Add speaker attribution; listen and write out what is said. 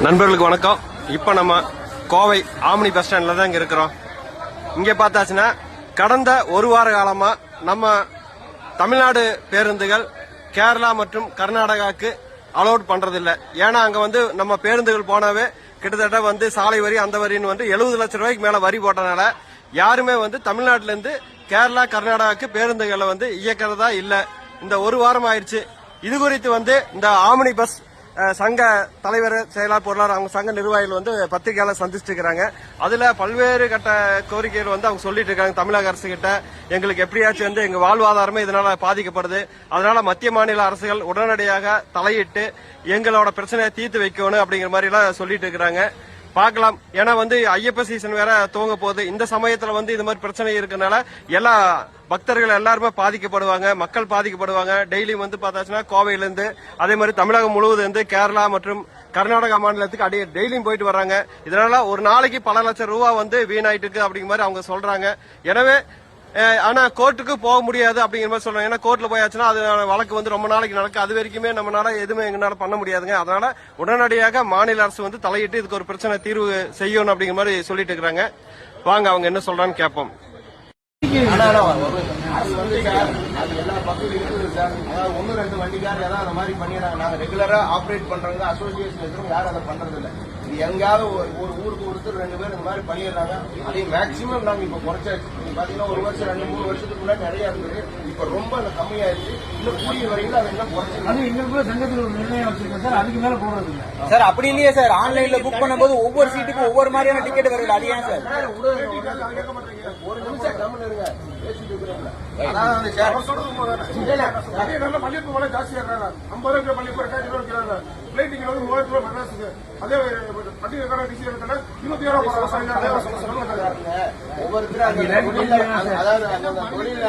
Speaker 1: நண்பர்களுக்கு வணக்கம். இப்ப நம்ம கோவை ஆம்னி பஸ் ஸ்டாண்ட்ல தான் இங்க இருக்கிறோம். இங்க பார்த்தாச்சுன்னா கடந்த ஒரு வார காலமா நம்ம தமிழ்நாடு பேருந்துகள் கேரளா மற்றும் கர்நாடகாவுக்கு அலோட் பண்றதில்லை. ஏன்னா அங்க நம்ம பேருந்துகள் போனாவே கிட்டத்தட்ட சாலை வரி அந்த வரின்னு 70 லட்சம் ரூபாய்க்கு மேல வரி போட்டனால யாருமே தமிழ்நாட்டில இருந்து கேரளா கர்நாடகாவுக்கு பேருந்துகளை இயக்கிறதா இல்ல. இந்த ஒரு வாரம் ஆயிடுச்சு. இது குறித்து இந்த ஆம்னி பஸ் சங்க தலைவர், செயலாளர், பொருளாளர், அவங்க சங்க நிர்வாகிகள் பத்திரிகையாளர் சந்திச்சுட்டு இருக்காங்க. அதுல பல்வேறு கட்ட கோரிக்கைகள் அவங்க சொல்லிட்டு இருக்காங்க. தமிழக அரசு கிட்ட எங்களுக்கு எப்படியாச்சும் எங்க வாழ்வாதாரமே இதனால பாதிக்கப்படுது, அதனால மத்திய மாநில அரசுகள் உடனடியாக தலையிட்டு எங்களோட பிரச்சனையை தீர்த்து வைக்கணும் அப்படிங்கிற மாதிரி எல்லாம் சொல்லிட்டு இருக்கிறாங்க. பார்க்கலாம். ஏன்னா ஐயப்ப சீசன் வேற துவங்க போகுது. இந்த சமயத்துல இது மாதிரி பிரச்சனை இருக்கனால எல்லா பக்தர்கள் எல்லாருமே பாதிக்கப்படுவாங்க, மக்கள் பாதிக்கப்படுவாங்க. டெய்லியும் பார்த்தாச்சுன்னா கோவையில இருந்து அதே மாதிரி தமிழகம் முழுவதும் இருந்து கேரளா மற்றும் கர்நாடகா மாநிலத்துக்கு டெய்லியும் போயிட்டு வர்றாங்க. இதனால ஒரு நாளைக்கு பல லட்சம் ரூபாய் வீணாயிட்டு இருக்கு அப்படிங்கிற மாதிரி அவங்க சொல்றாங்க. எனவே ஆனா கோர்ட்டுக்கு போக முடியாது அப்படிங்கிற மாதிரி சொல்றாங்க. ஏன்னா கோர்ட்ல போயாச்சுன்னா அது வழக்கு ரொம்ப நாளைக்கு நடக்கும். அது வரைக்குமே நம்மளால எதுவுமே எங்களால பண்ண முடியாதுங்க. அதனால உடனடியாக மாநில அரசு தலையிட்டு இதுக்கு ஒரு பிரச்சனை தீர்வு செய்யணும் அப்படிங்கிற மாதிரி சொல்லிட்டு இருக்காங்க. வாங்க அவங்க என்ன சொல்றான்னு கேட்போம்.
Speaker 2: ஒன்னு ரெண்டு வண்டிக்கார் ஏதாவது அந்த மாதிரி பண்ணிடுறாங்க. நாங்க ரெகுலரா ஆப்ரேட் பண்றவங்க அசோசியேஷன் இருக்கிறவங்க யாரும் அதை பண்றது இல்லை. இது எங்கேயாவது ஒரு ஊருக்கு ஒருத்தர் 2 பேர் இந்த மாதிரி பண்ணிடுறாங்க. அதே மேக்சிமம் நாங்க இப்ப குறைச்சாச்சு. பாத்தீங்கன்னா 1 வருஷம் 2-3 வருஷத்துக்கு முன்னாடி நிறைய இருந்தது. இப்ப ரொம்ப கம்மியாயிருச்சு. இன்னும் கூடிய வரையில அதை எல்லாம் குறைச்சு
Speaker 3: எங்களுக்குள்ள சங்கத்தில் ஒரு நிர்ணயம் வச்சிருக்கோம் சார். அதுக்கு மேல போடுறது இல்லை
Speaker 4: சார். அப்படி இல்லையே சார். ஆன்லைன்ல புக் பண்ணும்போது ஒவ்வொரு சீட்டுக்கும் ஒவ்வொரு மாதிரியான டிக்கெட் வருது. அது ஏன் சார்?
Speaker 2: ஒரு நிமிஷம் கம்மன் இருங்க. பேசிட்டு இருக்கிறோம்ல.
Speaker 3: ஜாஸ்தியா 50 ரூபாய் பள்ளி 2000 ரூபாய் வைக்கிறாங்க. பிளைட் டிக்கெட் 3000 ரூபாய் மெட்ராஸுக்கு. அதே பண்டிகை டிசி 26
Speaker 2: ஒவ்வொருத்தரும் அதாவது அந்த தொழில